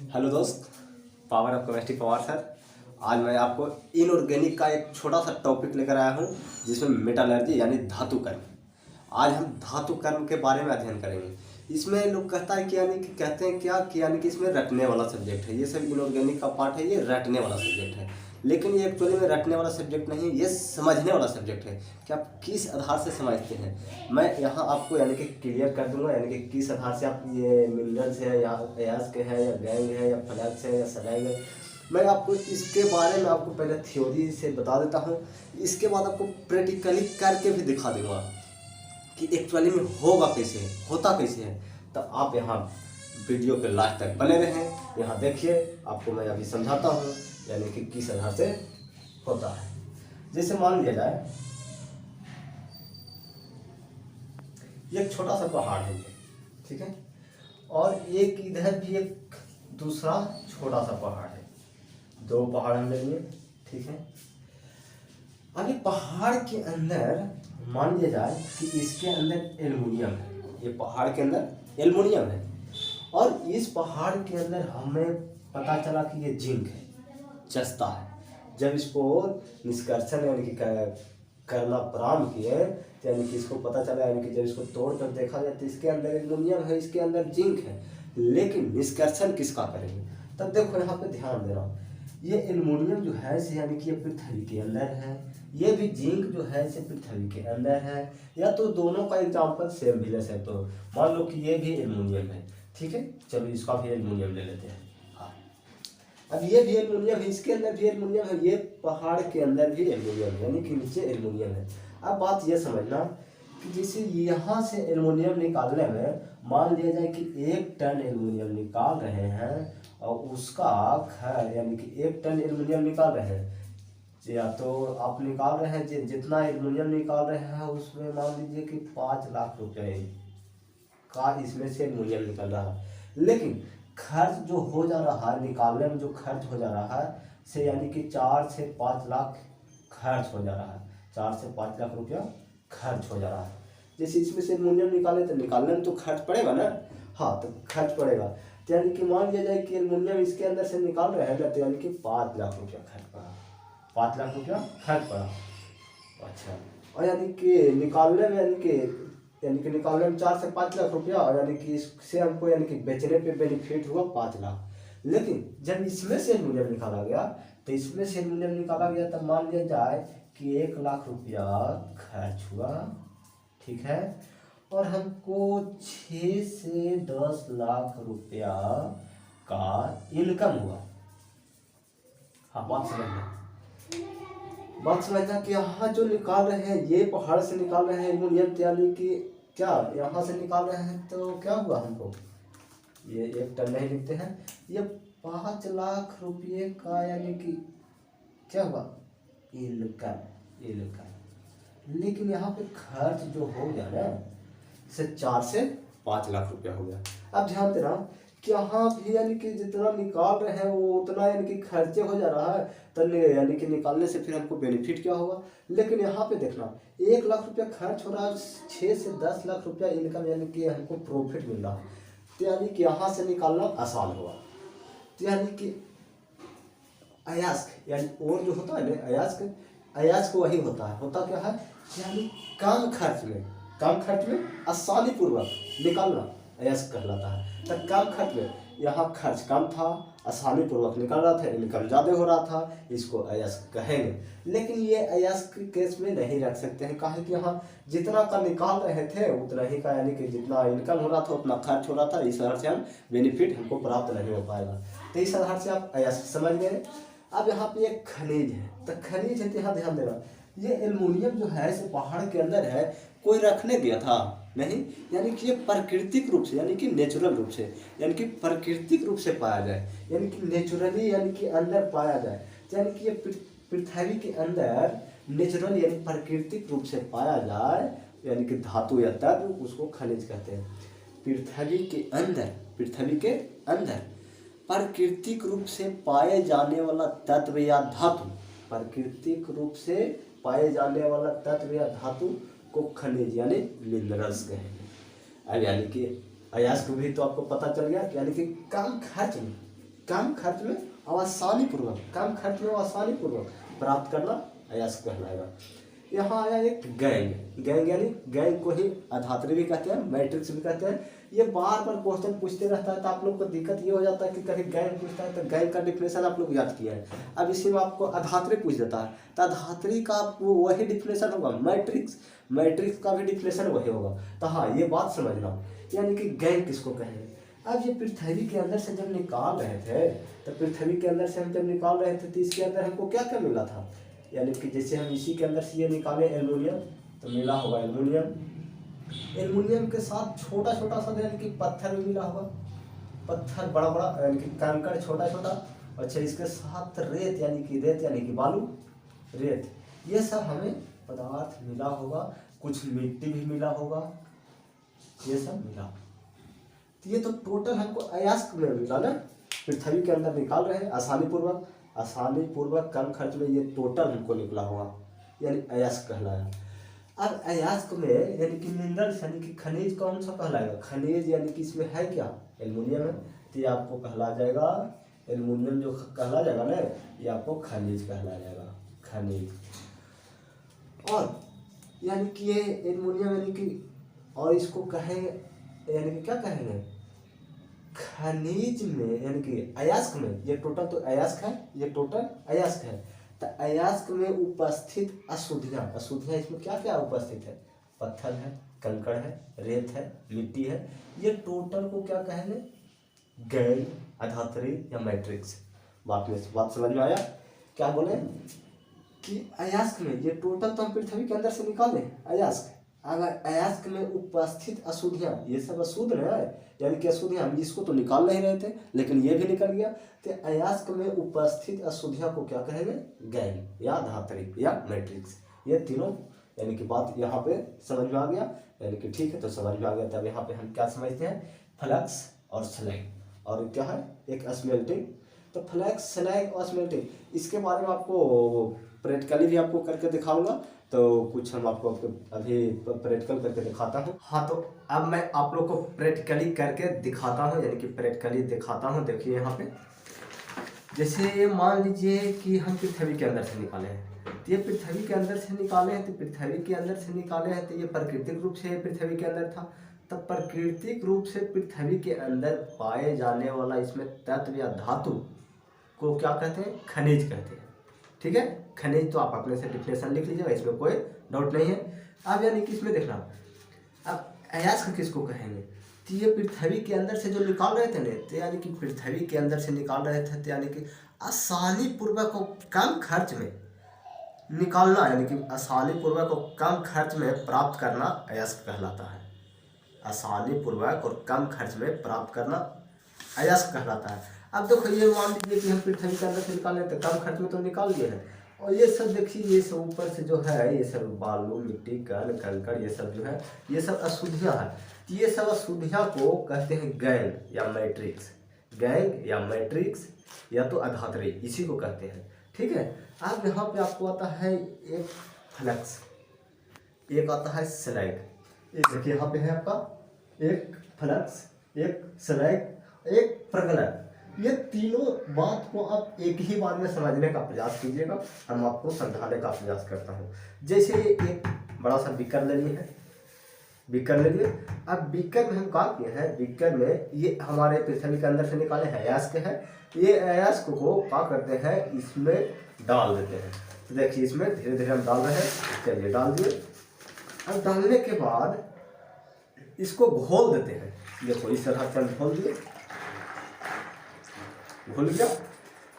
Hello दोस्त, power of chemistry Pawar sir. आज मैं आपको इनऑर्गेनिक का एक छोटा सा टॉपिक लेकर आया हूँ जिसमें मेटालर्जी यानी धातु कर्म। आज हम धातु कर्म के बारे में अध्ययन करेंगे। इसमें लोग कहता है कि यानी कि कहते हैं क्या कि यानी कि इसमें रटने वाला सब्जेक्ट है। ये सब इनऑर्गेनिक का पार्ट है, ये रटने वाला सब्जेक्ट है। लेकिन ये एक्चुअली में रटने वाला सब्जेक्ट नहीं, ये समझने वाला सब्जेक्ट है कि आप किस आधार से समझते हैं। मैं यहाँ आपको यानी कि क्लियर कर दूंगा, यानी कि किस आधार से आप ये मिनरल्स है या अयास्क है या गैंग है या फ्लैक्स है या सलैग है। मैं आपको इसके बारे में आपको पहले थ्योरी से बता देता हूँ, इसके बाद आपको प्रैक्टिकली करके भी दिखा दूंगा कि एक्चुअली में होगा कैसे, होता कैसे है। तो आप यहाँ वीडियो के लास्ट तक बने रहें। यहाँ देखिए, आपको मैं अभी समझाता हूँ यानी कि किस आधार से होता है। जैसे मान लिया जाए ये एक छोटा सा पहाड़ है, ठीक है, और एक इधर भी एक दूसरा छोटा सा पहाड़ है। दो पहाड़ हम लेंगे, ठीक है। अभी पहाड़ के अंदर मान लिया जाए कि इसके अंदर एल्युमिनियम है, ये पहाड़ के अंदर एल्युमिनियम है, और इस पहाड़ के अंदर हमें पता चला कि ये जिंक है, जस्ता है। जब इसको निष्कर्षण यानी कि करना प्रारंभ किए तो यानी कि इसको पता चला, यानी कि जब इसको तोड़ कर देखा जाए तो इसके अंदर एल्युमिनियम है, इसके अंदर जिंक है। लेकिन निष्कर्षण किसका करेंगे? तब देखो यहाँ पे ध्यान देना, ये एल्युमिनियम जो है इसे यानी कि ये पृथ्वी के अंदर है, ये भी जिंक जो है इसे पृथ्वी के अंदर है, या तो दोनों का एग्जाम्पल सेम भी ले सकते हो। मान लो कि ये भी एल्युमिनियम है, ठीक है, चलो इसका भी एल्युमिनियम ले लेते हैं। हाँ, अब ये भी एल्युमिनियम है, इसके अंदर भी एल्युमिनियम है, ये पहाड़ के अंदर भी एल्युमिनियम है, यानी कि नीचे एल्युमिनियम है। अब बात ये समझना कि जैसे यहाँ से एल्युमिनियम निकालने में मान लिया जाए कि 1 टन एल्युमिनियम निकाल रहे हैं, और उसका खैर यानी कि 1 टन एल्युमिनियम निकाल रहे हैं, या तो आप निकाल रहे हैं जितना एल्युमिनियम निकाल रहे हैं उसमें मान लीजिए कि 5 लाख रुपए का इसमें से एल्युमिनियम निकल रहा है। लेकिन खर्च जो हो जा रहा है, निकालने में जो खर्च हो जा रहा है से यानी कि 4 से 5 लाख खर्च हो जा रहा है, 4 से 5 लाख रुपया खर्च हो जा रहा है। जैसे इसमें से एल्युमिनियम निकाले तो निकालने में तो खर्च पड़ेगा ना, हाँ, तो खर्च पड़ेगा। तो यानी कि मान लिया जाए कि एल्युमिनियम इसके अंदर से निकाल रहे हैं तो यानी कि 5 लाख रुपया खर्च पड़ा, 5 लाख रुपया खर्च पड़ा। अच्छा, और यानी कि निकालने में यानी कि निकालने में 4 से 5 लाख रुपया, और यानी कि इससे हमको यानी कि बेचने पे बेनिफिट हुआ 5 लाख। लेकिन जब इसमें से एल्युमिनियम निकाला गया तो इसमें से एल्युमिनियम निकाला गया तब मान लिया जाए कि 1 लाख रुपया खर्च हुआ, ठीक है, और हमको 6 से 10 लाख रुपया का इनकम हुआ। हाँ, बात समझना कि यहाँ जो निकाल रहे हैं ये पहाड़ से निकाल रहे हैं एल्युमिनियम, यानी कि क्या यहाँ से निकाल रहे हैं तो क्या हुआ हमको, ये 1 टन नहीं लिखते हैं, ये 5 लाख रुपये का यानी कि क्या हुआ, इनकम। लेकिन यहाँ पे खर्च जो हो गया ना से 4 से 5 लाख रुपया हो गया। अब ध्यान देना कि यहाँ भी यानी कि जितना निकाल रहे हैं वो उतना यानी कि खर्चे हो जा रहा है, तो यानी कि निकालने से फिर हमको बेनिफिट क्या होगा। लेकिन यहाँ पे देखना 1 लाख रुपया खर्च हो रहा है, 6 से 10 लाख रुपया इनकम यानी कि हमको प्रॉफिट मिल रहा है, तो यानी कि यहाँ से निकालना आसान होगा। तो यानी कि अयास्क यानी और जो होता है ना अयास्क वही होता है, होता क्या है यानी कम खर्च में आसानी पूर्वक निकालना अयास्क कहलाता है। तो कम खर्च में यहाँ खर्च कम था, आसानी पूर्वक निकल रहा था, इनकम ज़्यादा हो रहा था, इसको अयास्क कहेंगे। लेकिन ये अयास्क के केस में नहीं रख सकते हैं, कहा कि यहाँ जितना का निकाल रहे थे उतना ही का यानी कि जितना इनकम हो रहा था उतना खर्च हो रहा था, इस आधार से हम बेनिफिट हमको प्राप्त नहीं हो पाएगा। तो इस आधार से आप अयास्क समझ गए। अब यहाँ पे एक खनिज है, तो खनिज है तो यहाँ ध्यान देना, ये एल्युमिनियम जो है इसे पहाड़ के अंदर है, कोई रखने गया था नहीं, यानी कि ये प्राकृतिक रूप से यानी कि नेचुरल रूप से यानी कि प्राकृतिक रूप से पाया जाए, यानी कि नेचुरली यानी कि अंदर पाया जाए, यानी कि ये पृथ्वी के अंदर नेचुरल यानी प्राकृतिक रूप से पाया जाए, यानी कि धातु या तत्व, उसको खनिज कहते हैं। पृथ्वी के अंदर प्राकृतिक रूप से पाए जाने वाला तत्व या धातु, प्राकृतिक रूप से पाए जाने वाला तत्व या धातु को खनिज यानी मिनरल्स कहेंगे। अब यानी कि अयास्क भी तो आपको पता चल गया, यानी कि कम खर्च में कम खर्च में और आसानी पूर्वक, कम खर्च में और आसानी पूर्वक प्राप्त करना अयस्क कहलाएगा। यहाँ आया एक गैंग, गैंग यानी गैंग को ही अधात्री भी कहते हैं, मैट्रिक्स भी कहते हैं। ये बार बार क्वेश्चन पूछते रहता है, तो आप लोग को दिक्कत ये हो जाता है कि कभी गैंग पूछता है तो गैंग का डिफिनेशन आप लोग याद किया है। अब इसी में आपको अधात्री पूछ देता है, तो अधात्री का वो वही डिफिनेशन होगा, मैट्रिक्स, मैट्रिक्स का भी डिफिनेशन वही होगा। तो हाँ, ये बात समझना, यानी कि गैंग किसको कहेंगे। अब ये पृथ्वी के अंदर से जब निकाल रहे थे, तो पृथ्वी के अंदर से हम जब निकाल रहे थे तो इसके अंदर हमको क्या क्या मिला था, यानी कि जैसे हम इसी के अंदर से ये निकाले एल्युमिनियम, तो मिला होगा एल्युमिनियम, एल्युमिनियम के साथ छोटा छोटा सा यानी कि पत्थर भी मिला होगा, पत्थर बड़ा बड़ा यानी कि कंकड़ छोटा छोटा। अच्छा, इसके साथ रेत यानी कि बालू, रेत, ये सब हमें पदार्थ मिला होगा, कुछ मिट्टी भी मिला होगा, ये सब मिला। तो ये तो टोटल हमको अयस्क में मिला ना, पृथ्वी के अंदर निकाल रहे हैं आसानी पूर्वक कम खर्च में, ये टोटल हमको निकला होगा, यानी अयस्क कहलाया। अब अयस्क में यानी कि मिनरल्स यानी कि खनिज कौन सा कहलाएगा, खनिज यानी कि इसमें है क्या, एल्युमिनियम है, तो ये आपको कहला जाएगा एल्युमिनियम, जो कहला जाएगा ना ये आपको खनिज कहला जाएगा, खनिज। और यानी कि ये एल्युमिनियम यानी कि, और इसको कहेंगे यानी कि क्या कहेंगे, खनिज में यानी कि अयस्क में, ये टोटल तो अयस्क है, ये टोटल अयस्क है। तो अयस्क में उपस्थित अशुद्धियाँ, अशुद्धियाँ इसमें क्या क्या उपस्थित है, पत्थर है, कंकड़ है, रेत है, मिट्टी है, ये टोटल को क्या कहेंगे, गैंग, अधात्री या मैट्रिक्स। बात समझ में आया। क्या बोले कि अयस्क में ये टोटल तो हम पृथ्वी के अंदर से निकाले अयस्क, अगर अयस्क में उपस्थित अशुद्धियाँ, ये सब अशुद्ध है, यानी कि अशुद्धियाँ, हम इसको तो निकाल नहीं रहे थे लेकिन ये भी निकल गया, तो अयस्क में उपस्थित अशुद्धियाँ को क्या कहेंगे, गैंग या धात्री या मैट्रिक्स। ये तीनों यानी कि बात यहाँ पे समझ में आ गया, यानी कि ठीक है, तो समझ में आ गया। तब यहाँ पे हम क्या समझते हैं, फ्लक्स और स्लैग, और क्या है एक स्मेल्टिंग। तो फ्लक्स, स्लैग और स्मेल्टिंग, इसके बारे में आपको प्रैक्टिकली भी आपको करके दिखाऊंगा, तो कुछ हम आपको अभी प्रैक्टिकल करके दिखाता हूँ। हाँ, तो अब मैं आप लोग को प्रैक्टिकली करके दिखाता हूँ, यानी कि प्रैक्टिकली दिखाता हूँ। देखिए यहाँ पे, जैसे मान लीजिए कि हम पृथ्वी के अंदर से निकाले हैं, तो ये पृथ्वी के अंदर से निकाले हैं, तो पृथ्वी के अंदर से निकाले हैं, तो ये प्राकृतिक रूप से पृथ्वी के अंदर था। तब प्राकृतिक रूप से पृथ्वी के अंदर पाए जाने वाला इसमें तत्व या धातु को क्या कहते हैं, खनिज कहते हैं। ठीक है, खनिज तो आप अपने से डिफिनेशन लिख लीजिएगा, इसमें कोई डाउट नहीं है। अब यानी कि इसमें देखना, अब अयस्क किसको कहेंगे, तो ये पृथ्वी के अंदर से जो निकाल रहे थे ना, तो यानी कि पृथ्वी के अंदर से निकाल रहे थे, तो यानी कि आसानी पूर्वक और कम खर्च में निकालना, यानी कि आसानी पूर्वक और कम खर्च में प्राप्त करना अयस्क कहलाता है। आसानी पूर्वक और कम खर्च में प्राप्त करना अयस्क कहलाता है। अब देखो, ये मान लीजिए कि हम पृथ्वी के अंदर से निकाल लेते, कम खर्च में तो निकाल लिए हैं, और ये सब देखिए, ये सब ऊपर से जो है, ये सब बालू, मिट्टी, कण, कंकड़, ये सब जो है, ये सब अशुद्धियाँ हैं। ये सब अशुद्धियाँ को कहते हैं गैंग या मैट्रिक्स, गैंग या मैट्रिक्स या तो अधात्री, इसी को कहते हैं। ठीक है, अब यहाँ पे आपको आता है एक फ्लक्स, एक आता है स्लैग। एक देखिए यहाँ पे है आपका एक फ्लक्स, एक स्लैग, एक प्रगलक। ये तीनों बात को आप एक ही बार में समझने का प्रयास कीजिएगा, हम आपको समझाने का प्रयास करता हूँ। जैसे एक बड़ा सा बीकर ले लिए है, बीकर ले लिए। अब बीकर में हम क्या किए हैं, बीकर में ये हमारे पृथ्वी के अंदर से निकाले हैं, अयस्क है, ये अयस्क को क्या करते हैं, इसमें डाल देते हैं। तो देखिए इसमें धीरे धीरे हम डाल रहे हैं, चलिए डाल दिए। अब डालने के बाद इसको घोल देते हैं, देखो इस तरह से हम घोल दिए, घुल गया।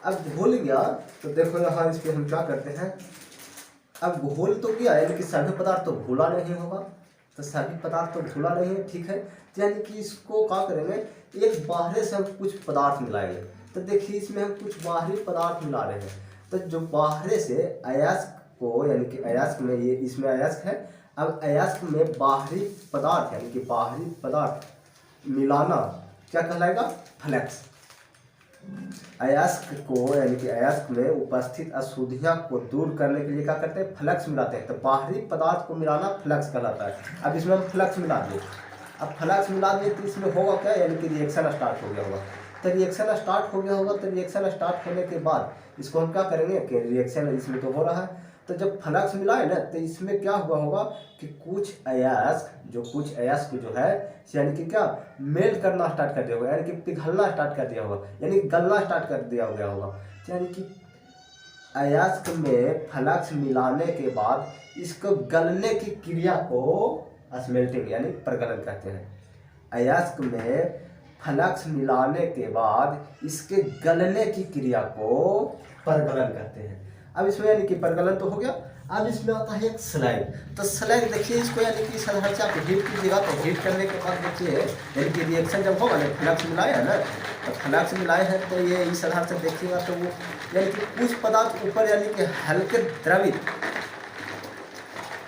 अब घुल गया तो देखो यहाँ इस पर हम क्या करते हैं, अब घोल तो गया, यानी कि सभी पदार्थ तो घुला नहीं होगा, तो सभी पदार्थ तो घुला नहीं है, ठीक है। तो यानी कि इसको क्या करेंगे, एक बाहर से हम कुछ पदार्थ मिलाएंगे। तो देखिए इसमें हम कुछ बाहरी पदार्थ मिला रहे हैं, तो जो बाहर से अयस्क को, यानी कि अयस्क में ये इसमें अयस्क है, अब अयस्क में बाहरी पदार्थ यानी कि बाहरी पदार्थ मिलाना क्या कहलाएगा, फ्लक्स। अयस्क को यानी कि अयस्क में उपस्थित अशुद्धियाँ को दूर करने के लिए क्या करते हैं, फ्लक्स मिलाते हैं। तो बाहरी पदार्थ को मिलाना फ्लक्स कहलाता है। अब इसमें हम फ्लक्स मिला दिए, अब फ्लक्स मिला दिए तो इसमें होगा क्या, यानी कि रिएक्शन स्टार्ट हो गया होगा। तो रिएक्शन स्टार्ट हो गया होगा। तो रिएक्शन स्टार्ट होने के बाद इसको हम क्या करेंगे कि रिएक्शन इसमें तो हो रहा है, तो जब फ्लक्स मिला है ना तो इसमें क्या हुआ होगा कि कुछ अयस्क जो है यानी कि क्या मेल्ट करना स्टार्ट कर दिया होगा, यानी कि पिघलना स्टार्ट कर दिया होगा, यानी गलना स्टार्ट कर दिया गया होगा। यानी कि अयस्क में फ्लक्स मिलाने के बाद इसको गलने की क्रिया को स्मेल्टिंग यानी प्रगलन कहते हैं। अयस्क में फ्लक्स मिलाने के बाद इसके गलने की क्रिया को प्रगलन कहते हैं। अब इसमें यानी कि प्रगलन तो हो गया। अब इसमें आता है एक स्लैग। तो स्लैग देखिए इसको यानी कि इस आधार से आप हीट कीजिएगा तो हीट करने के बाद देखिए यानी कि रिएक्शन जब होगा ना, फ्लक्स मिलाए है ना, तो फ्लक्स मिलाए हैं तो ये इस आधार से देखिएगा तो वो यानी कि कुछ पदार्थ ऊपर यानी कि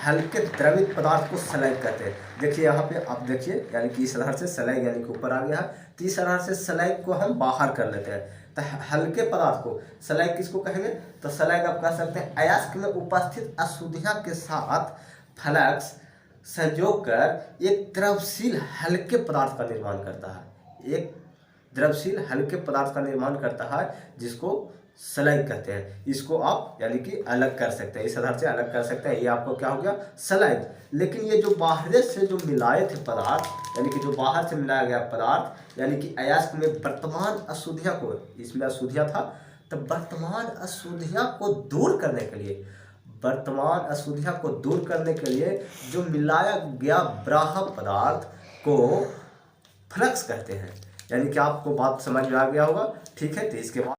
हल्के द्रवित पदार्थ को स्लैग कहते हैं। देखिए यहाँ पे आप देखिए यानी कि इस आधार से स्लैग यानी कि ऊपर आ गया है, तो इस आधार से स्लैग को हम बाहर कर लेते हैं। तो हल्के पदार्थ को स्लैग किसको कहेंगे, तो स्लैग आप कह सकते हैं अयस्क में उपस्थित अशुद्धियां के साथ फ्लक्स संयोग कर एक द्रवशील हल्के पदार्थ का निर्माण करता है। एक द्रवशील हल्के पदार्थ का निर्माण करता है जिसको स्लैग कहते हैं। इसको आप यानी कि अलग कर सकते हैं, इस आधार से अलग कर सकते हैं। ये आपको क्या हो गया स्लैग। लेकिन ये जो बाहर से जो मिलाए थे पदार्थ यानी कि जो बाहर से मिलाया गया पदार्थ यानी कि अयस्क में वर्तमान अशुद्धियां को, इसमें अशुद्धियां था तो वर्तमान अशुद्धियां को दूर करने के लिए जो मिलाया गया ब्राह्य पदार्थ को फ्लक्स कहते हैं। यानी कि आपको बात समझ में आ गया होगा। ठीक है, तो इसके बाद